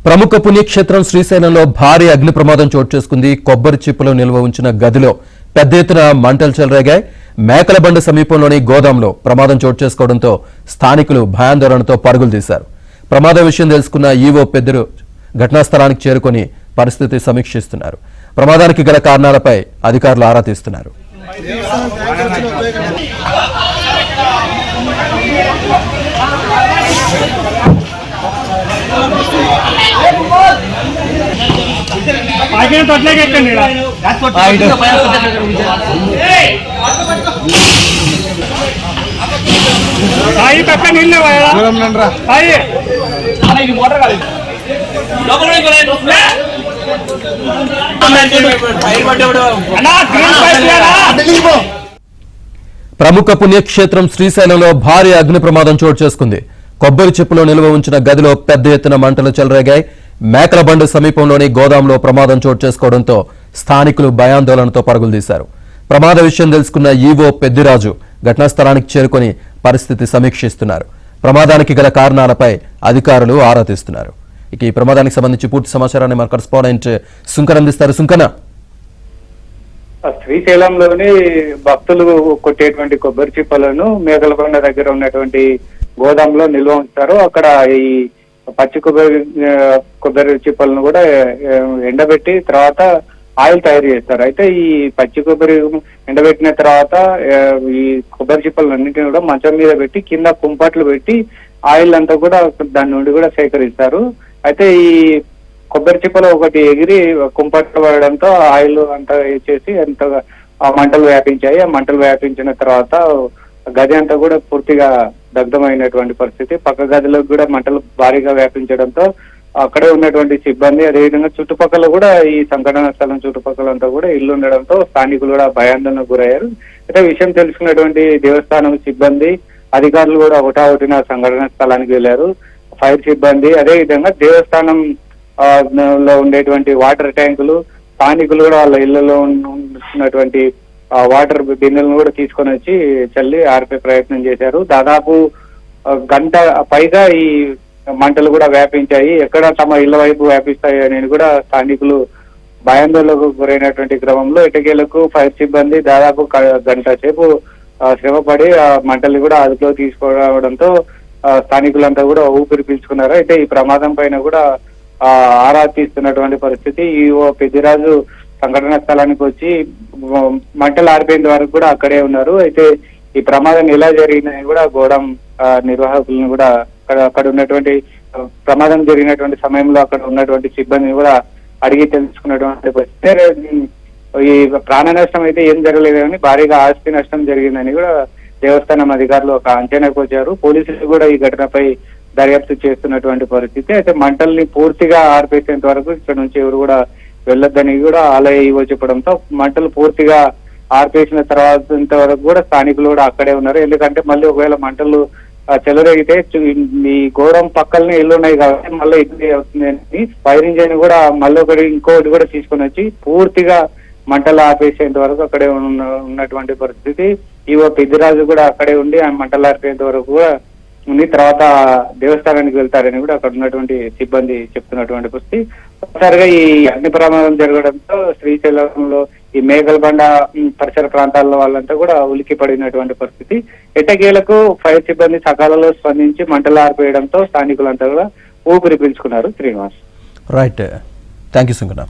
ప్రముఖ పుణ్యక్షేత్రం శ్రీశైలంలో భారీ అగ్ని ప్రమాదం చోటు చేసుకుంది. కొబ్బరి చిప్పలు నిల్వ ఉంచిన గదిలో పెద్ద ఎత్తున మంటలు చెలరేగాయి. మేకలబండ సమీపంలోని గోదాంలో ప్రమాదం చోటు చేసుకోవడంతో స్థానికులు భయాందోళనతో పరుగులు తీశారు. ప్రమాద విషయం తెలుసుకున్న ఈవో పెద్దరు ఘటనా స్థలానికి చేరుకొని పరిస్థితి సమీక్షిస్తున్నారు. ప్రమాదానికి గల కారణాలపై అధికారులు ఆరా తీస్తున్నారు. ప్రముఖ పుణ్యక్షేత్రం శ్రీశైలంలో భారీ అగ్ని ప్రమాదం చోటు చేసుకుంది. కొబ్బరి చెప్పులో నిల్వ ఉంచిన గదిలో పెద్ద ఎత్తున మంటలు చెలరేగాయి. మేకలబండ సమీపంలోని గోదాంలో ప్రమాదం చోటు చేసుకోవడంతో స్థానికులు భయాందోళనతో పరుగులు తీశారు. ప్రమాద విషయం తెలుసుకున్న ఈవో పెద్దిరాజు ఘటనా స్థలానికి చేరుకొని పరిస్థితి సమీక్షిస్తున్నారు. ప్రమాదానికి గల కారణాలపై అధికారులు ఆరా తీస్తున్నారు. ఇక ఈ ప్రమాదానికి సంబంధించి పూర్తి సమాచారాన్ని మన కరెస్పాండెంట్ సుంకన్ అందిస్తారు. సుంకన, శ్రీశైలంలోని భక్తులు కొట్టేటువంటి కొబ్బరి చిప్పలను మేకలబండ దగ్గర ఉన్నటువంటి గోదాంలో నిల్వ ఉంచుతారు. అక్కడ ఈ పచ్చి కొబ్బరి చిప్పలను కూడా ఎండబెట్టి తర్వాత ఆయిల్ తయారు చేస్తారు. అయితే ఈ పచ్చి కొబ్బరి ఎండబెట్టిన తర్వాత ఈ కొబ్బరి చిప్పలన్నింటినీ కూడా మంచం మీద పెట్టి కింద కుంపట్లు పెట్టి ఆయిల్ అంతా కూడా దాని నుండి కూడా సేకరిస్తారు. అయితే ఈ కొబ్బరి చిప్పలు ఒకటి ఎగిరి కుంపట్లు పడడంతో ఆయిల్ అంతా వేసేసి అంత ఆ మంటలు వ్యాపించాయి. ఆ మంటలు వ్యాపించిన తర్వాత గది అంతా కూడా పూర్తిగా దగ్ధమైనటువంటి పరిస్థితి. పక్క గదిలోకి కూడా మంటలు భారీగా వ్యాపించడంతో అక్కడే ఉన్నటువంటి సిబ్బంది, అదేవిధంగా చుట్టుపక్కల కూడా ఈ సంఘటన స్థలం చుట్టుపక్కలంతా కూడా ఇల్లు ఉండడంతో స్థానికులు కూడా భయాందోళనకు గురయ్యారు. అయితే విషయం తెలుసుకున్నటువంటి దేవస్థానం సిబ్బంది, అధికారులు కూడా ఒకటావటిన సంఘటన స్థలానికి వెళ్లారు. ఫైర్ సిబ్బంది, అదేవిధంగా దేవస్థానం లో ఉండేటువంటి వాటర్ ట్యాంకులు, స్థానికులు కూడా వాళ్ళ ఇళ్లలో ఉన్నటువంటి వాటర్ బిన్నెలను కూడా తీసుకొని వచ్చి చల్లి ఆర్పే ప్రయత్నం చేశారు. దాదాపు గంట పైగా ఈ మంటలు కూడా వ్యాపించాయి. ఎక్కడ తమ ఇళ్ల వైపు వ్యాపిస్తాయి అనేది కూడా స్థానికులు భయాందోళనకు గురైనటువంటి క్రమంలో ఎటకేలకు ఫైర్ సిబ్బంది దాదాపు గంట సేపు శ్రమపడి ఆ మంటలు కూడా అదుపులో తీసుకురావడంతో స్థానికులంతా కూడా ఊపిరి పీల్చుకున్నారు. అయితే ఈ ప్రమాదం పైన కూడా ఆరా తీస్తున్నటువంటి పరిస్థితి. ఈవో పెద్దిరాజు సంఘటన స్థలానికి వచ్చి మంటలు ఆరిపోయేంత వరకు కూడా అక్కడే ఉన్నారు. అయితే ఈ ప్రమాదం ఎలా జరిగిందని కూడా గోడం నిర్వాహకులను కూడా అక్కడ ఉన్నటువంటి ప్రమాదం జరిగినటువంటి సమయంలో అక్కడ ఉన్నటువంటి సిబ్బందిని కూడా అడిగి తెలుసుకున్నటువంటి పరిస్థితి. ఈ ప్రాణ నష్టం అయితే ఏం జరగలేదు కానీ భారీగా ఆస్తి నష్టం జరిగిందని కూడా దేవస్థానం అధికారులు ఒక అంచనాకు వచ్చారు. పోలీసులు కూడా ఈ ఘటనపై దర్యాప్తు చేస్తున్నటువంటి పరిస్థితి. అయితే మంటల్ని పూర్తిగా ఆర్పేసేంత వరకు ఇక్కడ నుంచి ఎవరు కూడా వెళ్ళొద్దని కూడా ఆలయ ఈవో చెప్పడంతో మంటలు పూర్తిగా ఆర్పేసిన తర్వాత వరకు కూడా స్థానికులు కూడా అక్కడే ఉన్నారు. ఎందుకంటే మళ్ళీ ఒకవేళ మంటలు చెలరేగితే ఈ గోడం పక్కలనే ఇల్లు ఉన్నాయి కాబట్టి మళ్ళీ ఇబ్బంది అవుతుందని ఫైర్ ఇంజిన్ కూడా మళ్ళీ ఇంకోటి కూడా తీసుకొని వచ్చి పూర్తిగా మంటలు ఆపేసేంత వరకు అక్కడే ఉన్నటువంటి పరిస్థితి. ఈవో పెద్దిరాజు కూడా అక్కడే ఉండి ఆ మంటలు ఆర్పేంత వరకు కూడా ఉంది. తర్వాత దేవస్థానానికి వెళ్తారని కూడా అక్కడ ఉన్నటువంటి సిబ్బంది చెప్తున్నటువంటి పరిస్థితి. ఒకసారిగా ఈ అగ్ని ప్రమాదం జరగడంతో శ్రీశైలంలో ఈ మేకలబండ పరిసర ప్రాంతాల్లో వాళ్ళంతా కూడా ఉలికి పడినటువంటి పరిస్థితి. ఎట్టకేలకు ఫైర్ సిబ్బంది సకాలంలో స్పందించి మంటలు ఆర్పేయడంతో స్థానికులంతా కూడా ఊపిరి పీల్చుకున్నారు. Srinivas, right, thank you సుంకన.